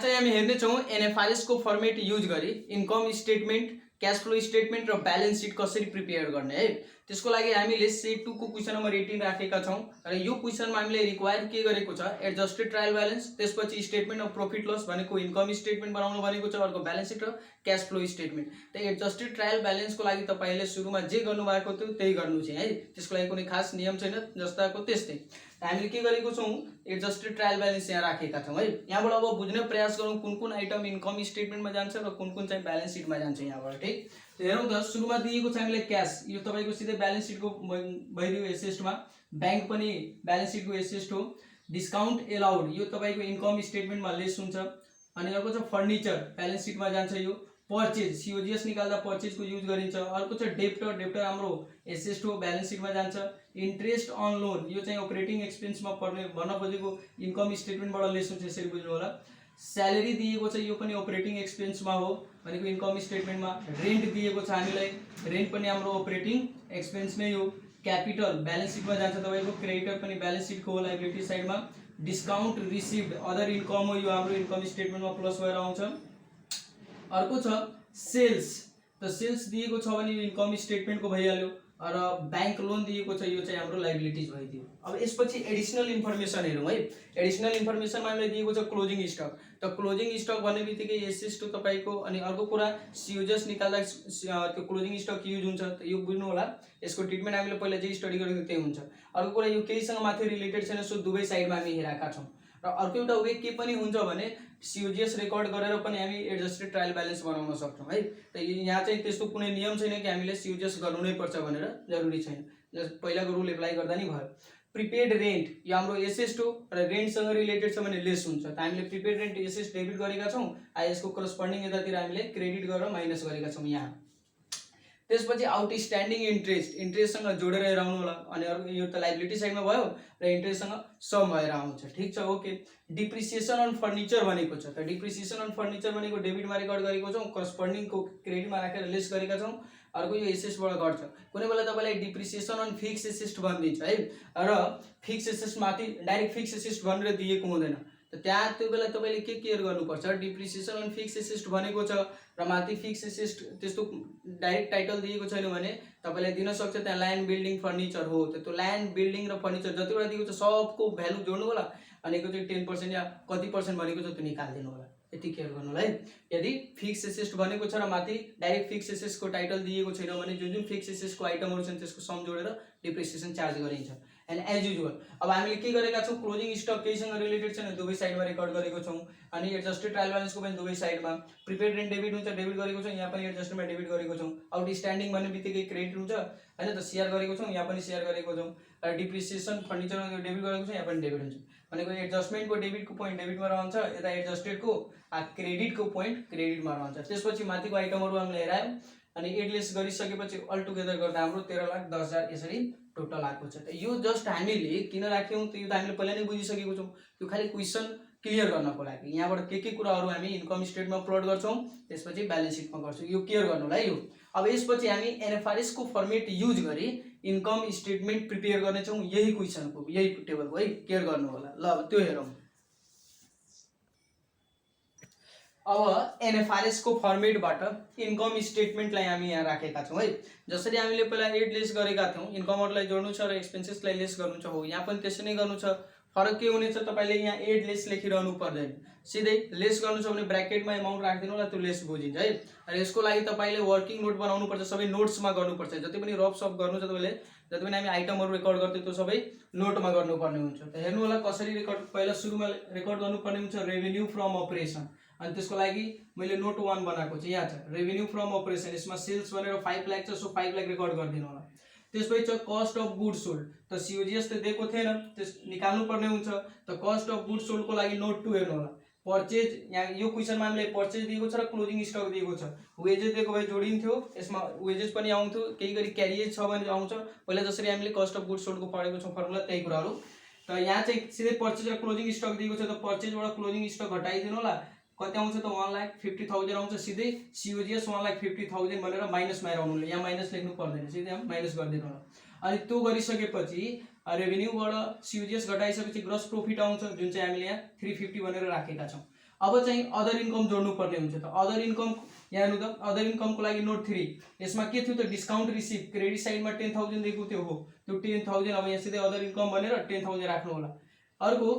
चाहिँ हामी हेर्ने छौं एनएफआरएस को फर्मेट युज गरी income statement, cash flow statement र ब्यालेन्स सिट कसरी प्रिपेयर गर्ने है। त्यसको लागि हामीले सेट 2 को क्वेशन नम्बर 18 राखेका छौं र यो क्वेशनमा हामीले रिक्वायर के गरेको छ, एडजस्टेड ट्रायल ब्यालेन्स, त्यसपछि स्टेटमेन्ट अफ प्रॉफिट लस भनेको इन्कम स्टेटमेन्ट बनाउनु भनेको छ, अर्को ब्यालेन्स सिट र क्याश फ्लो स्टेटमेन्ट। त एडजस्टेड ट्रायल ब्यालेन्स को लागि तपाईले सुरुमा जे गर्नु भएको थियो त्यही गर्नु छ है, त्यसको लागि कुनै खास नियम छैन, जस्ताको त्यस्तै। हामीले के गरेको छौं, एडजस्टेड ट्रायल ब्यालेन्स यहाँ राखेका छौं है। यहाँबाट अब बुझ्ने प्रयास गरौं कुन कुन आइटम इन्कम स्टेटमेन्टमा जान्छ र कुन कुन चाहिँ ब्यालेन्स सिटमा जान्छ यहाँबाट, ठीक। त हेरौं त, सुरुमा दिएको छ हामीले क्याश, यो तपाईको सिधै ब्यालेन्स सिटको भइदियो एसेस्टमा, बैंक पनि ब्यालेन्स सिटको एसेस्ट हो। डिस्काउन्ट एलाउड यो तपाईको इन्कम स्टेटमेन्टमा लेस हुन्छ। अनि अर्को छ फर्निचर, ब्यालेन्स सिटमा जान्छ यो। पर्चेज सीओजीएस निकाल्दा पर्चेज को युज गरिन्छ। अर्को छ डेप्टर, डेप्टर हाम्रो एसेस्ट हो, ब्यालेन्स सिटमा जान्छ। इन्ट्रेस्ट अन लोन यो चाहिँ अपरेटिङ एक्सपेन्समा पर्ने भन्न खोजेको इन्कम स्टेटमेन्टबाट लेस हुन्छ, यसरी बुझ्नु होला। स्यालेरी दिएको छ, यो पनि अपरेटिङ एक्सपेन्समा हो भनेको इन्कम स्टेटमेन्टमा। रेन्ट दिएको छ हामीलाई, रेन्ट पनि हाम्रो अपरेटिङ एक्सपेन्स नै हो। क्यापिटल ब्यालेन्स सिटमा जान्छ तपाईको, क्रेडिटर पनि ब्यालेन्स सिटको हो लायबिलिटी साइडमा। डिस्काउन्ट रिसिभ्ड अदर इन्कम हो, यो हाम्रो इन्कम स्टेटमेन्टमा प्लस भएर आउँछ। अर्को छ सेल्स, त सेल्स दिएको छ भने इन्कम स्टेटमेन्टको भइहाल्यो र बैंक लोन दिएको छ, यो चाहिँ हाम्रो लायबिलिटीज भइदियो। अब यसपछि एडिशनल इन्फर्मेसन हेरौँ है। एडिशनल इन्फर्मेसनमा हामीले दिएको छ क्लोजिङ स्टक, त क्लोजिङ स्टक भन्ने बित्तिकै एसेस्ट हो तपाईको। अनि अर्को कुरा सीओजीएस निकाल्दा त्यो क्लोजिङ स्टक युज हुन्छ, त यो बुझ्नु होला। यसको ट्रिटमेन्ट हामीले पहिला जे स्टडी गरेको त्यही हुन्छ। अर्को कुरा यो केहीसँग माथि रिलेटेड छैन, सो दुवै साइडमा हामी हेरेका छौं। र अर्को एउटा वे के पनि हुन्छ भने सीओजीएस रेकर्ड गरेर पनि हामी एडजस्टेड ट्रायल ब्यालेन्स बनाउन सक्छौं है। त यहाँ चाहिँ त्यस्तो कुनै नियम छैन कि हामीले सीओजीएस गर्नु नै पर्छ भनेर, जरुरी छैन, पहिलाको रुल एप्लाई गर्दा नि भयो। प्रिपेड रेन्ट यो हाम्रो एसेस्ट हो र रेन्टसँग रिलेटेड छ भने लेस हुन्छ, त हामीले प्रिपेड रेन्ट एसेस्ट डेबिट गरेका छौं, यसको करस्पोन्डिङ यतातिर हामीले क्रेडिट गरेर माइनस गरेका छौं यहाँ। त्यसपछि आउटस्ट्यान्डिङ इन्ट्रेस्ट, इन्ट्रेस्टसँग जोडेर हेराउनु होला। अनि अर्को यो त लायबिलिटी साइडमा भयो र इन्ट्रेस्टसँग सम भएर आउँछ, ठीक छ, ओके। डिप्रिसिएसन अन फर्निचर भनेको छ, त डिप्रिसिएसन अन फर्निचर भनेको डेबिटमा रेकर्ड गरेको छौं, करस्पोन्डिङको क्रेडिटमा राखेर लेस गरेका छौं। अर्को यो एसेस्टबाट घट्छ। कुनै बेला तपाईलाई डिप्रिसिएसन अन फिक्स एसेस्ट भनिदिन्छ है, र फिक्स एसेस्ट माथि डाइरेक्ट फिक्स एसेस्ट भनेर दिएको हुँदैन, त त्यहाँ त्यो बेला तपाईले के केयर गर्नुपर्छ, डिप्रिसिएसन अन फिक्स एसेस्ट भनेको छ र माथि फिक्स एसेस्ट त्यस्तो डाइरेक्ट टाइटल दिएको छैन भने तपाईलाई दिन सक्छ त्यहाँ ल्यान्ड बिल्डिङ फर्निचर हो, त त्यो ल्यान्ड बिल्डिङ र फर्निचर जतिवटा दिएको छ सबको भ्यालु जोड्नु होला। अनि त्यो 10% या कति पर्सेन्ट भनेको छ त्यो निकाल्दिनु होला, यति केयर गर्नु होला है। यदि फिक्स एसेस्ट भनेको छ र माथि डाइरेक्ट फिक्स एसेस्टको टाइटल दिएको छैन भने जुन जुन फिक्स एसेस्टको आइटमहरु छन् त्यसको सम जोडेर डिप्रिसिएसन चार्ज गरिन्छ। एन्ड एज युजुअल अब हामीले के गरेका छौं, क्लोजिङ स्टक केहीसँग रिलेटेड छैन, दुवै साइडमा रेकर्ड गरेको छौं। अनि एडजस्टेड ट्रायल ब्यालेन्सको पनि दुवै साइडमा। प्रिपेड रेन्ट डेबिट हुन्छ, डेबिट गरेको छौं, यहाँ पनि एडजस्टमेन्टमा डेबिट गरेको छौं। आउटस्ट्यान्डिङ भन्ने बित्तिकै क्रेडिट हुन्छ हैन, त शेयर गरेको छौं, यहाँ पनि शेयर गरेको छौं। र डिप्रिसिएसन फर्निचरमा डेबिट गरेको छौं, यहाँ पनि डेबिट हुन्छ भनेको एडजस्टमेन्टको डेबिटको पोइन्ट डेबिटमा रहन्छ, यता एडजस्टेडको क्रेडिटको पोइन्ट क्रेडिटमा रहन्छ। त्यसपछि माथिको आइटमहरु हामीले हेरायौं अनि एड लेस गरिसकेपछि अल टुगेदर गर्दा हाम्रो 13,10,000 यसरी टोटल आएको छ। त यो जस्ट हामीले किन राख्यौं, त यो त हामीले पहिला नै बुझिसकेको छौं, यो खाली क्वेशन क्लियर गर्नको लागि। यहाँबाट के कुराहरु हामी इन्कम स्टेटमेन्टमा प्लट गर्छौं, त्यसपछि ब्यालेन्स सिटमा गर्छौं, यो क्लियर गर्नु होला यो। अब यसपछि हामी एनएफआरएस को फर्मेट युज गरी इन्कम स्टेटमेन्ट प्रिपेयर गर्ने छौं, यही क्वेशनको यही टेबलको है, क्लियर गर्नु होला। ल त्यो हेरौं। अब एनएफआरएस को फर्मेटबाट इन्कम स्टेटमेन्टलाई हामी यहाँ राखेका छौं है। जसरी हामीले पहिला एड लेस गरेका थियौं, इन्कमहरुलाई जोड्नु छ र एक्सपेन्सेसलाई लेस गर्नु छ, हो यहाँ पनि त्यसै नै गर्नु छ। फरक के हुनेछ, तपाईले यहाँ एड लेस लेखिरहनु पर्दैन, सिधै लेस गर्नु छ भने ब्र्याकेटमा अमाउन्ट राख्दिनु होला, त्यो लेस बुझिन्छ है। र यसको लागि तपाईले वर्किङ नोट बनाउनु पर्छ, सबै नोट्समा गर्नुपर्छ। जति पनि रफ सफ गर्नु छ तपाईले, जति पनि हामी आइटमहरु रेकर्ड गर्दै त्यो सबै नोटमा गर्नुपर्ने हुन्छ। त हेर्नु होला कसरी रेकर्ड, पहिला सुरुमा रेकर्ड गर्नुपर्ने हुन्छ रेभेन्यू फ्रम अपरेसन। अनि त्यसको लागि मैले नोट 1 बनाएको छु, यहाँ छ रेभेन्यू फ्रम अपरेसन, यसमा सेल्स भनेर 5 लाख छ, सो 5 लाख रेकर्ड गर्दिनु होला। त्यसपछि छ कस्ट अफ गुड्स सोल्ड, त सीओजीएस त दिएको थिएन, त्यस निकाल्नु पर्ने हुन्छ। त कस्ट अफ गुड्स सोल्ड को लागि नोट 2 हेर्नु होला। पर्चेज, यहाँ यो क्वेशनमा हामीले पर्चेज दिएको छ र क्लोजिङ स्टक दिएको छ। वेजेस दिएको भए जोडिन्थ्यो, यसमा वेजेस पनि आउँथ्यो, केही गरी क्यारिएज छ भने आउँछ। पहिला जसरी हामीले कस्ट अफ गुड्स सोल्ड को पढेको छौं फर्मुला त्यही कुराहरु। त यहाँ चाहिँ सिधै पर्चेज र क्लोजिङ स्टक दिएको छ, त पर्चेजबाट क्लोजिङ स्टक घटाइदिनु होला, कति आउँछ त 1,50,000 आउँछ। सिधै सीओजीएस 1,50,000 भनेर माइनसमा हेराउनु होला, यहाँ माइनस लेख्नु पर्दैन, सिधै हम माइनस गर्दिनु होला। अनि त्यो गरिसकेपछि रेभेन्यूबाट सीओजीएस घटाइसकेपछि ग्रस प्रॉफिट आउँछ, जुन चाहिँ हामीले यहाँ 350 भनेर राखेका छौं। अब चाहिँ अदर इन्कम जोड्नु पर्ने हुन्छ। त अदर इन्कम यहाँ हेर्नु त, अदर इन्कमको लागि नोट 3 यसमा के थियो त, डिस्काउन्ट रिसिभ क्रेडिट साइडमा 10,000 दिएको थियो हो, त्यो 10,000 अब यहाँ सिधै अदर इन्कम भनेर 10,000 राख्नु होला। अर्को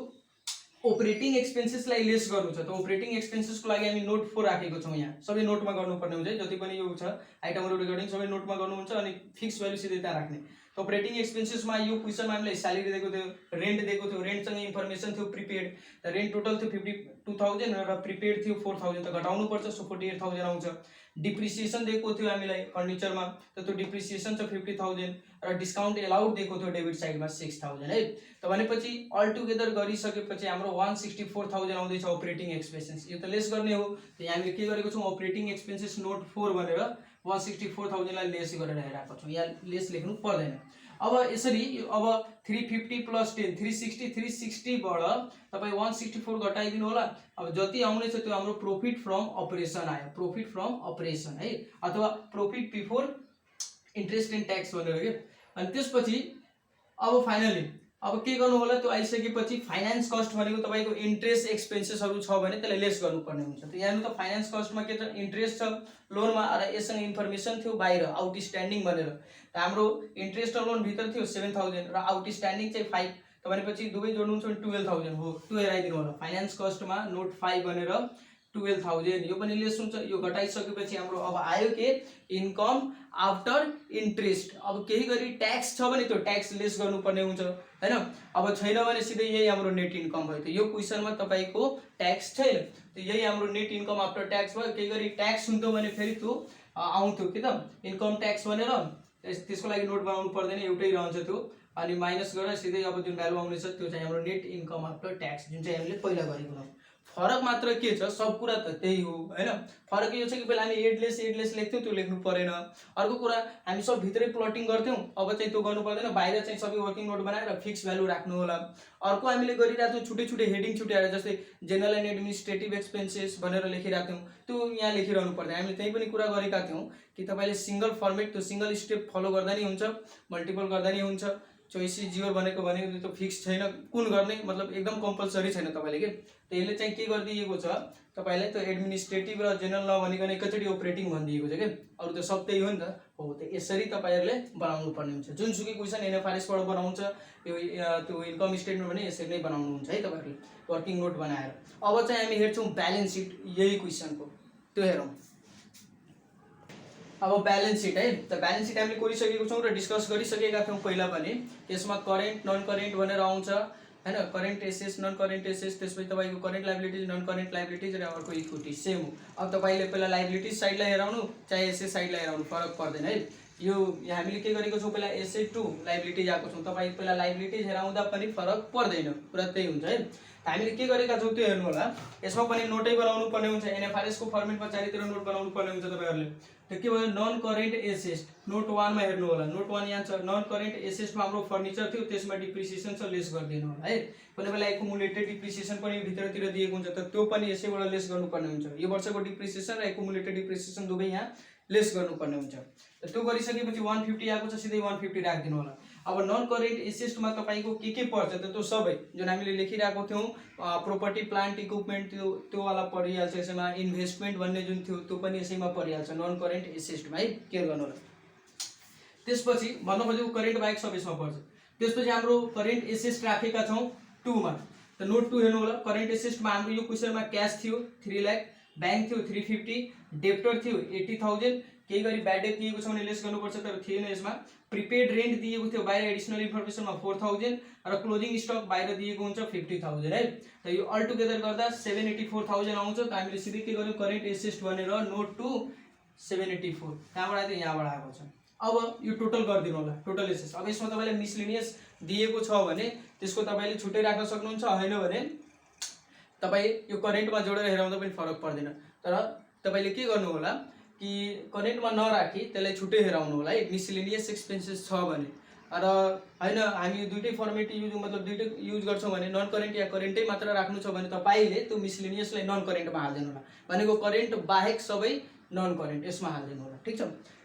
ऑपरेटिङ एक्सपेन्सेसलाई लेस गर्नु छ। त ऑपरेटिङ एक्सपेन्सेसको लागि हामी नोट 4 राखेको छौँ। यहाँ सबै नोटमा गर्नुपर्ने हुन्छ, जति पनि यो छ आइटमहरु रिगार्डिङ सबै नोटमा गर्नुहुन्छ अनि फिक्स भ्यालु सिधै त्यहाँ राख्ने। त ऑपरेटिङ एक्सपेन्सेसमा यो क्वेसनमा हामीलाई स्यालेरी दिएको थियो, रेन्ट दिएको थियो, रेन्टसँग इन्फर्मेसन थियो प्रिपेड, त रेन्ट टोटल थियो 52,000 र प्रिपेड थियो 4,000, त घटाउनु पर्छ, सो 48,000 आउँछ। डिप्रिसिएसन दिएको थियो हामीलाई फर्निचरमा, त त्यो डिप्रिसिएसन छ 50,000 र डिस्काउन्ट एलाउड दिएको थियो डेबिट साइडमा 6,000 है। त भनेपछि अल टुगेदर गरिसकेपछि हाम्रो 164,000 आउँदैछ ऑपरेटिङ एक्सपेन्सेस। यो त लेस गर्ने हो, त यहाँ हामीले के गरेको छौँ, ऑपरेटिङ एक्सपेन्सेस नोट 4 भनेर 164,000 लाई लेस गरेर हेरेको छौँ। यहाँ लेस लेख्नु पर्दैन। अब यसरी अब 350 प्लस 10 360, 360 बाट तपाईँ 164 घटाइदिनु होला। अब जति आउने छ त्यो हाम्रो प्रॉफिट फ्रम अपरेसन आयो, प्रॉफिट फ्रम अपरेसन है, अथवा profit before interest and tax भनेर के। अनि त्यसपछि अब फाइनली अब के गर्नु होला, त्यो आइसकेपछि फाइनान्स कस्ट भनेको तपाईको इन्ट्रेस्ट एक्सपेन्सेसहरु छ भने त्यसलाई लेस गर्नुपर्ने हुन्छ। त यहाँ त फाइनान्स कस्टमा के छ, इन्ट्रेस्ट छ लोनमा र यससँग इन्फर्मेसन थियो बाहिर आउटस्ट्यान्डिङ भनेर। त हाम्रो इन्ट्रेस्ट लोन भित्र थियो 7,000 र आउटस्ट्यान्डिङ चाहिँ 5, त भनेपछि दुवै जोड्नुहुन्छ भने 12,000 हो। त्यो हेराइदिनु होला, फाइनान्स कस्टमा नोट 5 भनेर 12,000 यो पनि लेस हुन्छ। यो घटाइसकेपछि हाम्रो अब आयो के, इन्कम आफ्टर इन्ट्रेस्ट। अब केही गरी ट्याक्स छ भने त्यो ट्याक्स लेस गर्नुपर्ने हुन्छ हैन। अब छैन भने सिधै यही हाम्रो नेट इन्कम भयो। त यो क्वेसनमा तपाईको ट्याक्स छैन, त यही हाम्रो नेट इन्कम आफ्टर ट्याक्स भयो। केही गरी ट्याक्स हुन्थ्यो भने फेरि त्यो आउँथ्यो के त, इन्कम ट्याक्स भनेर, त्यसको लागि नोट बनाउनु पर्दैन, एउटै रहन्छ त्यो। अनि माइनस गरेर सिधै अब जुन भ्यालु आउने छ त्यो चाहिँ हाम्रो नेट इन्कम आफ्टर ट्याक्स, जुन चाहिँ हामीले पहिला गरेको हो। फरक मात्र के छ, सब कुरा त त्यही हो हैन। फरक यो छ कि पहिला हामी एडलेस लेख्थ्यौं, त्यो लेख्नु परेन। अर्को कुरा हामी सब भित्रै प्लटिङ गर्थ्यौं, अब चाहिँ त्यो गर्नु पर्दैन, बाहिर चाहिँ सबै वर्किङ नोट बनाएर फिक्स भ्यालु राख्नु होला। अर्को हामीले गरिराथ्यौं छुट्टै छुट्टै हेडिङ छुट्याएर, जस्तै जनरल एन्ड एडमिनिस्ट्रेटिभ एक्सपेन्सेस भनेर लेखिराथ्यौं, त्यो यहाँ लेखिरहनु पर्दैन। हामीले त्यही पनि कुरा गरेका थियौं कि तपाईले सिंगल फर्मेट, त्यो सिंगल स्टेप फलो गर्दा नि हुन्छ, मल्टिपल गर्दा नि हुन्छ। चोइस इज योर भनेको त्यो फिक्स छैन, कुन गर्ने मतलब एकदम कम्पलसरी छैन तपाईले के। त्यसले चाहिँ के गरिदिएको छ तपाईलाई, त्यो एडमिनिस्ट्रेटिभ र जनरल नभनिकन एकैचोटी अपरेटिङ भनिदिएको छ के। अरु त सब त्यही हो नि त हो। त यसरी तपाईहरुले बनाउनु पर्ने हुन्छ। जुनसुकै क्वेशन एनएफआरएस बाट बनाउँछ यो त्यो इन्कम स्टेटमेन्ट भने यसरी नै बनाउनु हुन्छ है तपाईहरुले, वर्किङ नोट बनाएर। अब चाहिँ हामी हेर्छौं ब्यालेन्स शीट, यही क्वेशनको त्यो हेरौं। अब ब्यालेन्स शीट है, त ब्यालेन्स शीट हामीले गरिसकेको छौं र डिस्कस गरिसकेका थियौं पहिला पनि। त्यसमा करेन्ट नन करेन्ट भनेर आउँछ हैन, current assets non current assets, त्यसपछि तपाईको current liabilities non current liabilities र अर्को इक्विटी सेम हो। अब तपाईले पहिला लायबिलिटीज साइडलाई हेराउनु चाहे एसेट साइडलाई हेराउनु फरक पर्दैन है। यो हामीले के गरेको छौं, पहिला एसेट टु लायबिलिटीज आएको छौं, तपाई पहिला लायबिलिटीज हेराउँदा पनि फरक पर्दैन, पुरा त्यही हुन्छ है। हामीले के गरेका छौं त्यो हेर्नु होला। यसमा पनि नोटै बनाउनु पर्ने हुन्छ, एनएफआरएस को फर्मेटमा चारैतिर नोट बनाउनु पर्ने हुन्छ तपाईहरुले। त के भयो, नन करेन्ट एसेट्स नोट 1 मा हेर्नु होला। नोट 1 यहाँ छ, नन करेन्ट एसेट्स मा हाम्रो फर्निचर थियो, त्यसमा डिप्रिसिएसन छ, लेस गरिदिनु होला है। कुनै बेला एकुमुलेटेड डिप्रिसिएसन पनि भित्रतिर दिएको हुन्छ, त त्यो पनि यसैबाट लेस गर्नुपर्ने हुन्छ। यो वर्षको डिप्रिसिएसन र एकुमुलेटेड डिप्रिसिएसन दुवै यहाँ लेस गर्नुपर्ने हुन्छ। त त्यो गरिसकेपछि 150 आएको छ, सिधै 150 राखिदिनु होला। अब नन करेन्ट एसेट्स मा तपाईको के पर्छ त, त्यो सबै जुन हामीले लेखिरहेको थियौं, प्रोपर्टी प्लान्ट इक्विपमेन्ट त्यो वाला परिहाल्छ यसैमा। इन्भेस्टमेन्ट भन्ने जुन थियो त्यो पनि यसैमा परिहाल्छ नन करेन्ट एसेट्स मा है, केयर गर्नु होला। त्यसपछि भन्नु खोजेको करेन्ट बाहेक सब यसमा पर्छ। त्यसपछि हाम्रो करेन्ट एसेट्स राखेका छौं 2 मा। त नोट 2 हेर्नु होला। करेन्ट एसेट्स मा हाम्रो यो क्वेशनमा क्याश थियो 3 लाख, बैंक थियो 350, डेब्टर थियो 80,000, केही गरी ब्याड डेट दिएको छ भने लेस गर्नुपर्छ, तर थिएन यसमा। प्रिपेड रेन्ट दिएको थियो बाहिर एडिशनल इन्फर्मेसनमा 4,000 र क्लोजिङ स्टक बाहिर दिएको हुन्छ 50,000 है। त यो अल टुगेदर गर्दा 784,000 आउँछ। त हामीले सिधै के गर्यौं, करेन्ट एसेट्स भनेर नोट 2 784 कहाँबाट आयो, यहाँबाट आएको छ। अब यो टोटल गरिदिनु होला, टोटल एसेट्स। अब यसमा तपाईले मिसलेनियस दिएको छ भने त्यसको तपाईले छुट्टै राख्न सक्नुहुन्छ, हैन भने तपाई यो करेन्टमा जोडेर हेराउँदा पनि फरक पर्दैन। तर तपाईले के गर्नु होला कि करेन्टमा नराखी त्यसलाई छुट्टै हेराउनु होला है, मिसलेनियस एक्सपेन्सेस छ भने। र हैन हामी दुईटै फर्मेट युज मतलब दुईटै युज गर्छौं भने नन करेन्ट या करेन्टै मात्र राख्नु छ भने तपाईले त्यो मिसलेनियसलाई नन करेन्टमा हाल्दिनु होला, भनेको करेन्ट बाहेक सबै नन करेन्ट यसमा हाल्दिनु होला, ठीक छ।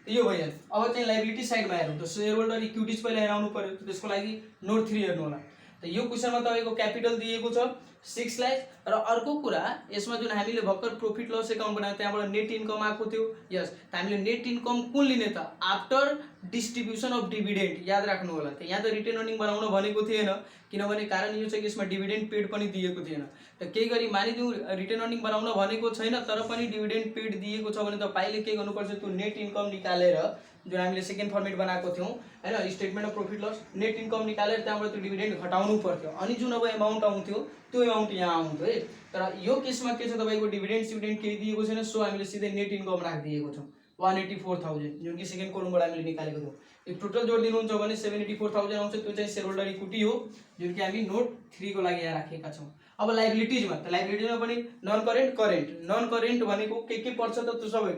यो भइहाल्यो। अब चाहिँ लायबिलिटी साइडमा हेरौँ, त शेयर होल्डर इक्विटीज पहिला हेराउनु पर्यो, त्यसको लागि नोट 3 हेर्नु होला। त यो क्वेशनमा तपाईको क्यापिटल दिएको छ 6 लाख र अर्को कुरा यसमा जुन हामीले भर्खर प्रॉफिट लस अकाउन्ट बनायो त्यहाँबाट नेट इन्कम आएको थियो यस त हामीले नेट इन्कम कुन लिने त आफ्टर डिस्ट्रिब्युसन अफ डिभिडेन्ड याद राख्नु होला त यहाँ त रिटेन अर्निङ बनाउन भनेको थिएन किनभने कारण यो छ कि यसमा डिभिडेन्ड पेड पनि दिएको थिएन त केही गरी मानिदिउँ रिटेन अर्निङ बनाउन भनेको छैन तर पनि डिभिडेन्ड पेड दिएको छ भने तपाईले के गर्नुपर्छ त्यो नेट इन्कम निकालेर जुन हामीले सेकेन्ड फर्मेट बनाएको थियौँ हैन statement of profit loss net income निकालेर त्यहाँबाट त्यो डिभिडेन्ड घटाउनु पर्थ्यो अनि जुन अब एमाउन्ट आउँथ्यो त्यो एमाउन्ट यहाँ आउँथ्यो है तर यो केसमा के छ तपाईको डिभिडेन्ड सिभिडेन्ड केही दिएको छैन सो हामीले सिधै नेट इन्कम राखिदिएको छौँ 184,000 जुन कि सेकेन्ड कोलमबाट हामीले निकालेको थियौँ यो टोटल जोड दिनुहुन्छ भने 74,000 आउँछ त्यो चाहिँ शेयर होल्डर इक्विटी हो जुन कि हामी नोट 3 को लागि यहाँ राखेका छौँ अब लाइबिलिटीजमा त लाइबिलिटीमा पनि नन करेन्ट भनेको के पर्छ त त्यो सबै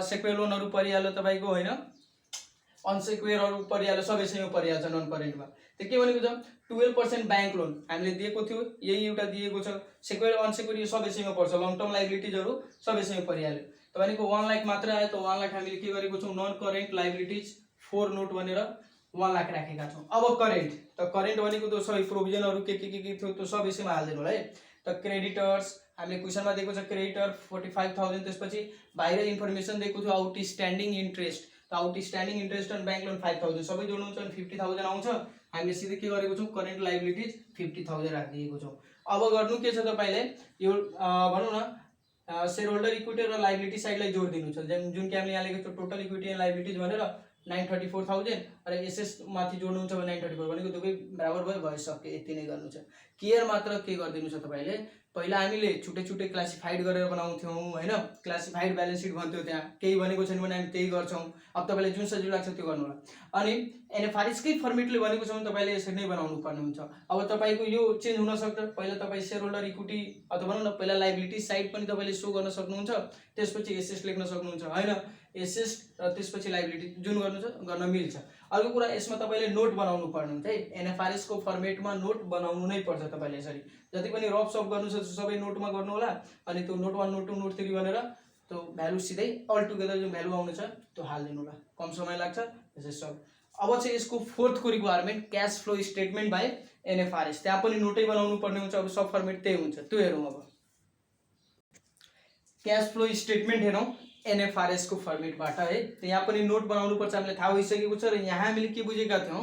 सेक्वेयर लोनहरु परिहाल्यो तपाईको हैन अनसेक्वेयरहरु परिहाल्यो सबैसँग परिहाल्छ नन करेन्टमा त्यो के भनेको छ 12% बैंक लोन हामीले दिएको थियो यही एउटा दिएको छ सेक्वेयर अनसेक्वेयर यो सबैसँग पर्छ लङ टर्म लाइबिलिटीजहरु सबैसँग परिहाल्यो त भनेको 1 लाख मात्र आयो त 1 लाख हामीले के गरेको छौं नन करेन्ट लाइबिलिटीज 4 नोट भनेर 1 लाख राखेका छौं अब करेन्ट त करेन्ट भनेको त सबै प्रोभिजनहरु के थियो त्यो सबैसँग हाल्दिनु होला है त क्रेडिटर्स हामीले क्वेशनमा दिएको छ क्रेडिटर 45,000 त्यसपछि बाहिर इन्फर्मेसन दिएको थियो आउटस्ट्यान्डिङ इन्ट्रेस्ट त outstanding interest on bank loan 5,000 सबै जोड्नुहुन्छ भने 50,000 आउँछ हामीले सिधै के गरेको छौं करेन्ट लाइबिलिटीज 50,000 राखिदिएको छौं अब गर्नु के छ तपाईले यो भनौं न शेयर होल्डर इक्विटी र लाइबिलिटी साइडलाई जोड दिनु छ जुन कि हामीले यहाँ लेखेको छ टोटल इक्विटी एन्ड लाइबिलिटीज भनेर 934,000 र एसएस माथि जोड्नुहुन्छ भने 934 भनेको दुवै बराबर भइसक्यो यति नै गर्नु छ केयर मात्र के गर्दिनु छ तपाईले पहिला हामीले छुट्टै क्लासिफाइड गरेर बनाउँथ्यौं हैन क्लासिफाइड ब्यालेन्स शीट भन्थ्यो त्यहाँ केही भनेको छैन भने हामी त्यही गर्छौं अब तपाईले जुन सजिलो लाग्छ त्यो गर्नु होला अनि एनएफआरएस कै फर्मेटले भनेको छ भने तपाईले यसरी नै बनाउनु पर्ने हुन्छ अब तपाईको यो चेन्ज हुन सक्छ पहिला तपाई शेयर होल्डर इक्विटी अथवा भनौं न पहिला लायबिलिटी साइड पनि तपाईले शो गर्न सक्नुहुन्छ त्यसपछि एसेट लेख्न सक्नुहुन्छ हैन एसेट र त्यसपछि लायबिलिटी जुन गर्नु छ गर्न मिल्छ अर्को कुरा यसमा तपाईले नोट बनाउनु पर्ने हुन्छ है एनएफआरएस को फर्मेटमा नोट बनाउनु नै पर्छ तपाईले यसरी जति पनि रफ सफ गर्नु छ सबै नोटमा गर्नु होला अनि त्यो नोट 1 नोट 2 नोट 3 भनेर त्यो भ्यालु सिधै अल टुगेदर जुन भ्यालु आउने छ त्यो हाल्दिनु होला कम समय लाग्छ त्यसै सब अब चाहिँ यसको फोर्थ को requirement cash flow statement by NFRS त्यहाँ पनि नोटै बनाउनु पर्ने हुन्छ अब सब फर्मेट त्यही हुन्छ त्यो हेरौँ अब क्याश फ्लो स्टेटमेन्ट हेरौँ एनएफआरएस को फर्मेटबाट है त यहाँ पनि नोट बनाउनु पर्छ हामीले थाहा भइसकेको छ र यहाँ हामीले के बुझेका थियौं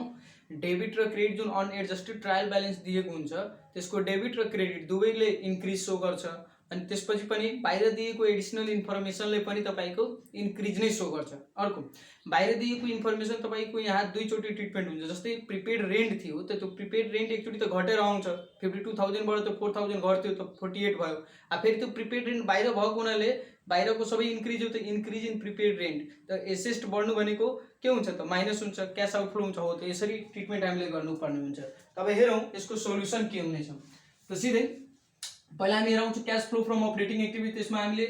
डेबिट र क्रेडिट जुन अनएडजस्टेड ट्रायल ब्यालेन्स दिएको हुन्छ त्यसको डेबिट र क्रेडिट दुवैले इन्क्रिज शो गर्छ अनि त्यसपछि पनि बाहिर दिएको एडिशनल इन्फर्मेसनले पनि तपाईको इन्क्रिज नै शो गर्छ अर्को बाहिर दिएको इन्फर्मेसन तपाईको यहाँ दुई चोटी ट्रिटमेन्ट हुन्छ जस्तै प्रिपेड रेन्ट थियो त त्यो प्रिपेड रेन्ट एकचोटी त घटेर आउँछ 52,000 बाट त 4,000 घट्यो त 48 भयो आ फेरि त्यो प्रिपेड रेन्ट बाहिर भएको हुनाले बाहिरको सबै इन्क्रिज हो त इन्क्रिज इन प्रिपेड रेन्ट त एसेस्ट बढ्नु भनेको के हुन्छ त माइनस हुन्छ क्याश आउटफ्लो हुन्छ हो त यसरी ट्रिटमेन्ट हामीले गर्नुपर्ने हुन्छ तब हेरौं यसको सोलुसन के हुनेछ त सिधै पहिला हामी हेरौँ cash flow from operating activity त्यसमा हामीले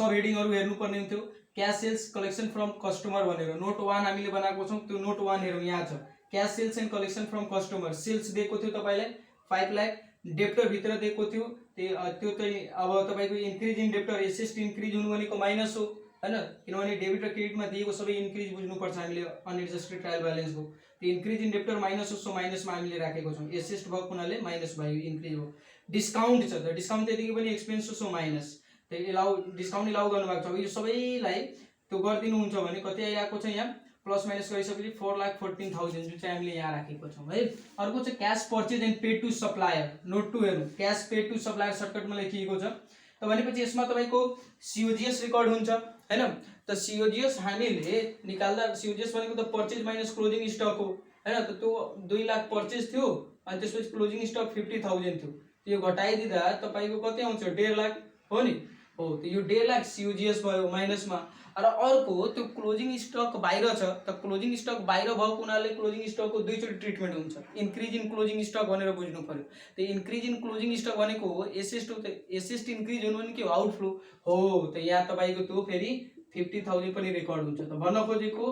सब हेडिङहरु हेर्नु पर्ने हुन्थ्यो cash sales collection from customer भनेर नोट 1 हामीले बनाएको छौं त्यो नोट 1 हेरौँ यहाँ छ cash sales and collection from customer sales दिएको थियो तपाईलाई 5 लाख डेप्टर भित्र दिएको थियो त्यो चाहिँ अब तपाईको increase in debtor asset increase हुनु भनेको माइनस हो हैन किनभने डेबिट र क्रेडिटमा दिएको सबै इन्क्रिज बुझ्नु पर्छ हामीले अनएडजस्टेड ट्रायल ब्यालेन्स हो त्यो इन्क्रिज इन डेप्टर माइनस हो सो माइनसमा हामीले राखेको छौं एसेट भएको हुनाले माइनस भयो इन्क्रिज हो डिस्काउन्ट छ त डिस्काउन्ट त्यतिकै पनि एक्सपेन्स हो सो माइनस त्यो एलाउ डिस्काउन्ट एलाउ गर्नुभएको छ अब यो सबैलाई त्यो गर्दिनु हुन्छ भने कति आइराको छ यहाँ प्लस माइनस गरिसकेपछि 4,14,000 जुन चाहिँ हामीले यहाँ राखेको छौं है अर्को चाहिँ cash purchase and paid to supplier note 2 हेरौँ क्याश पेड टु सप्लायर सर्टकटमा लेखिएको छ त भनेपछि यसमा तपाईको सीओजीएस रेकर्ड हुन्छ हैन त सीओजीएस हामीले निकाल्दा सीओजीएस भनेको त पर्चेज माइनस क्लोजिङ स्टक हो हैन त त्यो 2 लाख पर्चेज थियो अनि त्यसपछि क्लोजिङ स्टक 50,000 थियो त्यो घटाइदिदा तपाईको कति आउँछ 1.5 लाख हो नि हो त यो 1.5 लाख सीओजीएस भयो माइनसमा र अर्को त्यो क्लोजिङ स्टक बाहिर छ त क्लोजिङ स्टक बाहिर भएको हुनाले क्लोजिङ स्टकको दुईचोटी ट्रिटमेन्ट हुन्छ इन्क्रिज इन क्लोजिङ स्टक भनेर बुझ्नु पर्यो त इन्क्रिज इन क्लोजिङ स्टक भनेको हो एसेट हो त एसेट इन्क्रिज हुनु भने के हो आउटफ्लो हो त यहाँ तपाईको त्यो फेरि 50,000 पनि रेकर्ड हुन्छ त भन्न खोजेको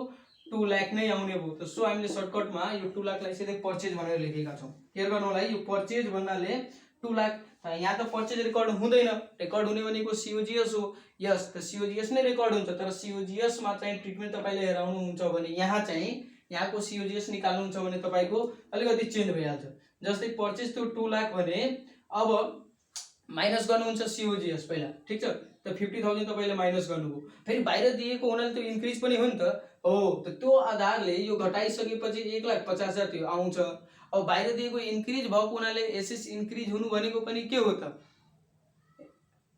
2 लाख नै आउने भयो त सो हामीले सर्टकटमा यो 2 लाखलाई सिधै पर्चेज भनेर लेखेका छौं केयर गर्नु होला यो पर्चेज भन्नाले 2 लाख यहाँ त पर्चेज रेकर्ड हुँदैन रेकर्ड हुने भनेको सीओजीएस हो यस त सीओजीएस नै रेकर्ड हुन्छ तर सीओजीएस मा चाहिँ ट्रिटमेन्ट तपाईले हेराउनु हुन्छ भने यहाँ चाहिँ यहाँको सीओजीएस निकाल्नु हुन्छ भने तपाईको अलिकति चेन्ज भइहाल्छ जस्तै पर्चेज त्यो 2 लाख भने अब माइनस गर्नुहुन्छ COGS पहिला, ठिक छ। त 50,000 तपाईँले माइनस गर्नुभयो, फेरि बाहिर दिएको हुनाले त्यो इन्क्रिज पनि हो नि त हो। त त्यो आधारले यो घटाइसकेपछि 1,50,000 त्यो आउँछ। अब बाहिर दिएको इन्क्रिज भएको हुनाले एसएस इन्क्रिज हुनु भनेको पनि के हो त,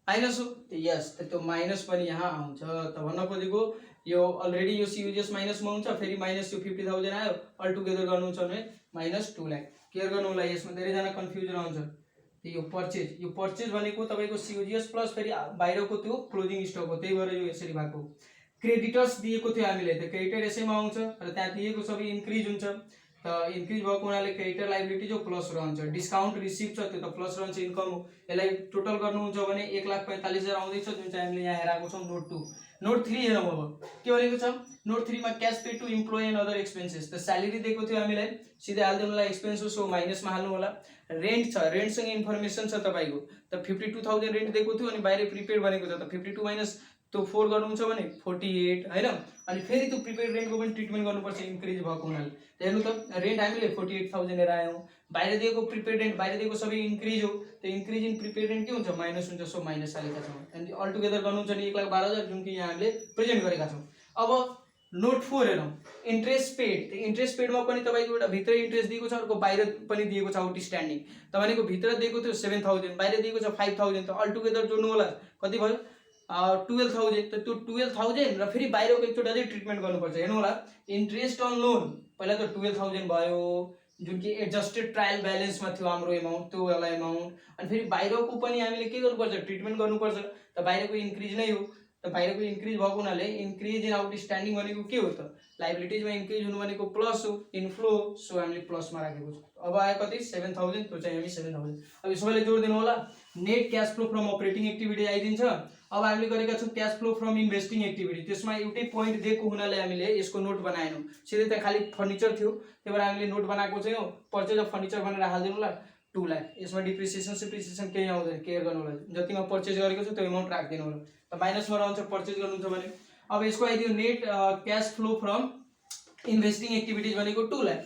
माइनस हो। यस, त त्यो माइनस पनि यहाँ आउँछ। त भन्न खोजेको यो अलरेडी यो COGS माइनसमा आउँछ, फेरि माइनस यो 50,000 आयो, अल टुगेदर गर्नुहुन्छ भने माइनस 2 लाख। केयर गर्नु होला, यसमा धेरैजना कन्फ्युजन आउँछ। यो पर्चेज भनेको तपाईँको COGS प्लस फेरि बाहिरको त्यो क्लोजिङ स्टक हो, त्यही भएर यो यसरी भएको। क्रेडिटर्स दिएको थियो हामीले, त क्रेडिटर यसैमा आउँछ र त्यहाँ दिएको सबै इन्क्रिज हुन्छ। त इन्क्रिज भएको हुनाले क्रेडिटर लाइबिलिटी जो प्लस रहन्छ, डिस्काउन्ट रिसिभ छ त्यो त प्लस रहन्छ, इन्कम हो। यसलाई टोटल गर्नुहुन्छ भने 1,45,000 आउँदैछ, जुन चाहिँ हामीले यहाँ हेराएको छौँ नोट 2। नोट 3 हेरौँ अब के भनेको छ। नोट 3 मा cash pay to employee and other expenses. त स्यालेरी दिएको थियो हामीलाई, सिधै हालिदिनु होला, एक्सपेन्स हो सो माइनसमा हाल्नु होला। रेन्ट छ, रेन्टसँग इन्फर्मेसन छ तपाईँको, त 52,000 रेन्ट दिएको थियो अनि बाहिर प्रिपेड भनेको छ, त 52 माइनस त्यो 4 गर्नुहुन्छ भने 48 हैन। अनि फेरि त्यो प्रिपेड रेन्टको पनि ट्रिटमेन्ट गर्नुपर्छ इन्क्रिज भएको हुनाले। हेर्नु त रेन्ट हामीले 48,000 लिएर आयौँ, बाहिर दिएको प्रिपेड रेन्ट, बाहिर दिएको सबै इन्क्रिज हो, त इन्क्रिज इन प्रिपेड रेन्ट के हुन्छ, माइनस हुन्छ, सो माइनस हालेका छौँ। अनि अल टुगेदर गर्नुहुन्छ भने 1,12,000 जुन कि यहाँ हामीले प्रेजेन्ट गरेका छौँ। अब नोट 4 हेरौँ, इन्ट्रेस्ट पेड। इन्ट्रेस्ट पेडमा पनि तपाईँको एउटा भित्र इन्ट्रेस्ट दिएको छ, अर्को बाहिर पनि दिएको छ आउटस्ट्यान्डिङ। त भनेको भित्र दिएको थियो 7,000, बाहिर दिएको छ 5,000, त अल टुगेदर जोड्नु होला कति भयो, 12,000। त त्यो 12,000 र फेरि बाहिरको एकचोटि अझै ट्रिटमेन्ट गर्नुपर्छ। हेर्नु होला, इन्ट्रेस्ट अन लोन पहिला त 12,000 भयो, जुन कि एडजस्टेड ट्रायल ब्यालेन्समा थियो हाम्रो एमाउन्ट, त्यो वाला एमाउन्ट। अनि फेरि बाहिरको पनि हामीले के गर्नुपर्छ, ट्रिटमेन्ट गर्नुपर्छ। त बाहिरको इन्क्रिज नै हो, त बाहिरको इन्क्रिज भएको हुनाले इन्क्रिज इन आउटस्ट्यान्डिङ भनेको के हो त, लाइबिलिटिजमा इन्क्रिज हुनु भनेको प्लस हो, इन्फ्लो हो, सो हामीले प्लसमा राखेको छ। अब आयो कति, 7,000, त्यो चाहिँ हामी 7,000। अब यो सबैले जोडिदिनु होला। Net cash flow from operating activity आइदिन्छ। अब हामीले गरेका छौँ cash flow from investing activity, त्यसमा एउटै पोइन्ट दिएको हुनाले हामीले यसको नोट बनाएनौँ, सिधै त्यहाँ खालि फर्निचर थियो, त्यही भएर हामीले नोट बनाएको छैनौँ। पर्चेज अफ फर्निचर भनेर हालिदिनु होला 2 लाख। यसमा डिप्रिसिएसन केही आउँदैन, केयर गर्नु होला, जतिमा पर्चेज गरेको छ त्यो एमाउन्ट राखिदिनु होला। त माइनसमा रहन्छ पर्चेज गर्नुहुन्छ भने। अब यसको आइदियो net cash flow from investing activities भनेको 2 लाख।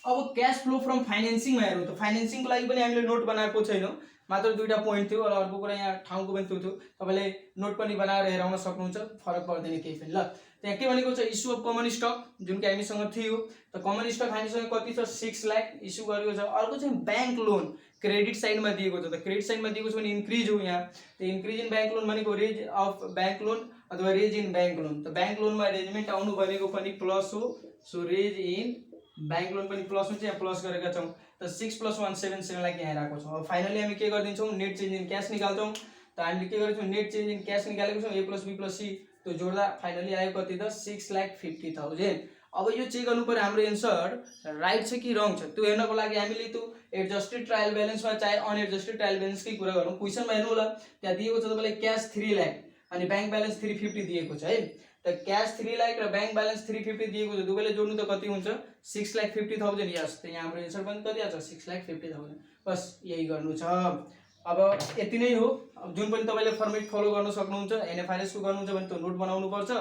अब क्यास फ्लो फ्रम फाइनेन्सिङमा हेरौँ, त फाइनेन्सिङको लागि पनि हामीले नोट बनाएको छैनौँ, मात्र 2टा पोइन्ट थियो। र अर्को कुरा यहाँ ठाउँको पनि त्यो थियो, तपाईँले नोट पनि बनाएर हेराउन सक्नुहुन्छ, फरक पर्दैन केही पनि। ल त्यहाँ के भनेको छ, इस्यु अफ कमन स्टक, जुन कि हामीसँग थियो। त कमन स्टक हामीसँग कति छ, 6 लाख इस्यु गरेको छ। अर्को चाहिँ ब्याङ्क लोन क्रेडिट साइडमा दिएको छ, त क्रेडिट साइडमा दिएको छ भने इन्क्रिज हो यहाँ। त इन्क्रिज इन ब्याङ्क लोन भनेको रेज अफ ब्याङ्क लोन अथवा रेज इन ब्याङ्क लोन। त ब्याङ्क लोनमा रेजमेन्ट आउनु भनेको पनि प्लस हो, so raise in bank loan पनि प्लस हुन्छ, यहाँ प्लस गरेका छौँ। त 6 + 1 7 लाख यहाँ राखेको छौँ। अब फाइनली हामी के गरिदिन्छौँ, नेट चेन्ज इन क्यास निकाल्छौँ। त हामीले के गरेको छौँ, नेट चेन्ज इन क्यास निकालेको छौँ, A + B + C, त्यो जोड्दा फाइनली आयो कति त, 6,50,000। अब यो चेक गर्नु पर्यो हाम्रो एन्सर राइट छ कि रङ छ। त्यो हेर्नको लागि हामीले त्यो एडजस्टेड ट्रायल ब्यालेन्समा चाहे अनएडजस्टेड ट्रायल ब्यालेन्सकै कुरा गरौँ। क्वेसनमा हेर्नु होला, त्यहाँ दिएको छ तपाईँलाई क्यास 3 लाख अनि ब्याङ्क ब्यालेन्स 350 दिएको छ है। त क्यास 3 लाख र ब्याङ्क ब्यालेन्स 350 दिएको छ, दुवैले जोड्नु त कति हुन्छ, 6,50,000। यस, त यहाँ हाम्रो एन्सर पनि कति आउँछ, 6,50,000। बस यही गर्नु छ। अब यति नै हो। अब जुन पनि तपाईँले फर्मेट फलो गर्न सक्नुहुन्छ, NFRS को गर्नुहुन्छ भने त्यो नोट बनाउनु पर्छ।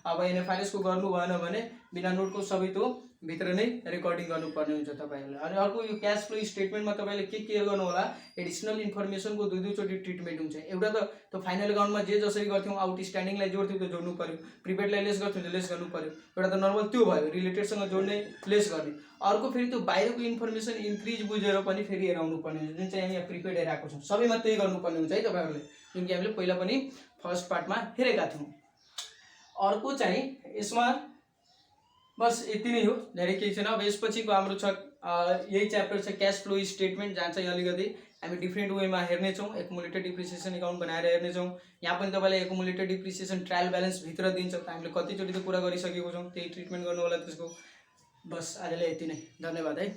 अब NFRS को गर्नु भएन भने बिना नोटको सबै त्यो भित्र नै रेकर्डिङ गर्नुपर्ने हुन्छ तपाईँहरूले। अनि अर्को यो क्यास फ्लो स्टेटमेन्टमा तपाईँले के केयर गर्नु होला, एडिसनल इन्फर्मेसनको 2-2 चोटि ट्रिटमेन्ट हुन्छ। एउटा त त्यो फाइनल अकाउन्टमा जे जसरी गर्थ्यौँ, आउटस्ट्यान्डिङलाई जोड्थ्यौँ त्यो जोड्नु पर्यो, प्रिपेडलाई लेस गर्थ्यौँ त्यो लेस गर्नु पर्यो। एउटा त नर्मल त्यो भयो, रिलेटेडसँग जोड्ने लेस गर्ने। अर्को फेरि त्यो बाहिरको इन्फर्मेसन इन्क्रिज बुझेर पनि फेरि हेराउनु पर्ने हुन्छ, जुन चाहिँ हामी यहाँ प्रिपेड हेरेको छौँ। सबैमा त्यही गर्नुपर्ने हुन्छ है तपाईँहरूले, जुन कि हामीले पहिला पनि फर्स्ट पार्टमा हेरेका थियौँ। अर्को चाहिँ यसमा बस यति नै हो, धेरै केही छैन। अब यसपछिको हाम्रो छ यही च्याप्टर छ क्यास फ्लो स्टेटमेन्ट, जहाँ चाहिँ अलिकति हामी डिफ्रेन्ट वेमा हेर्नेछौँ, एकुमुलेटेड डिप्रिसिएसन एकाउन्ट बनाएर हेर्नेछौँ। यहाँ पनि तपाईँलाई एकुमुलेटेड डिप्रिसिएसन ट्रायल ब्यालेन्स भित्र दिन्छ, त हामीले कतिचोटि त कुरा गरिसकेको छौँ, त्यही ट्रिटमेन्ट गर्नु होला त्यसको। बस आजलाई यति नै, धन्यवाद है।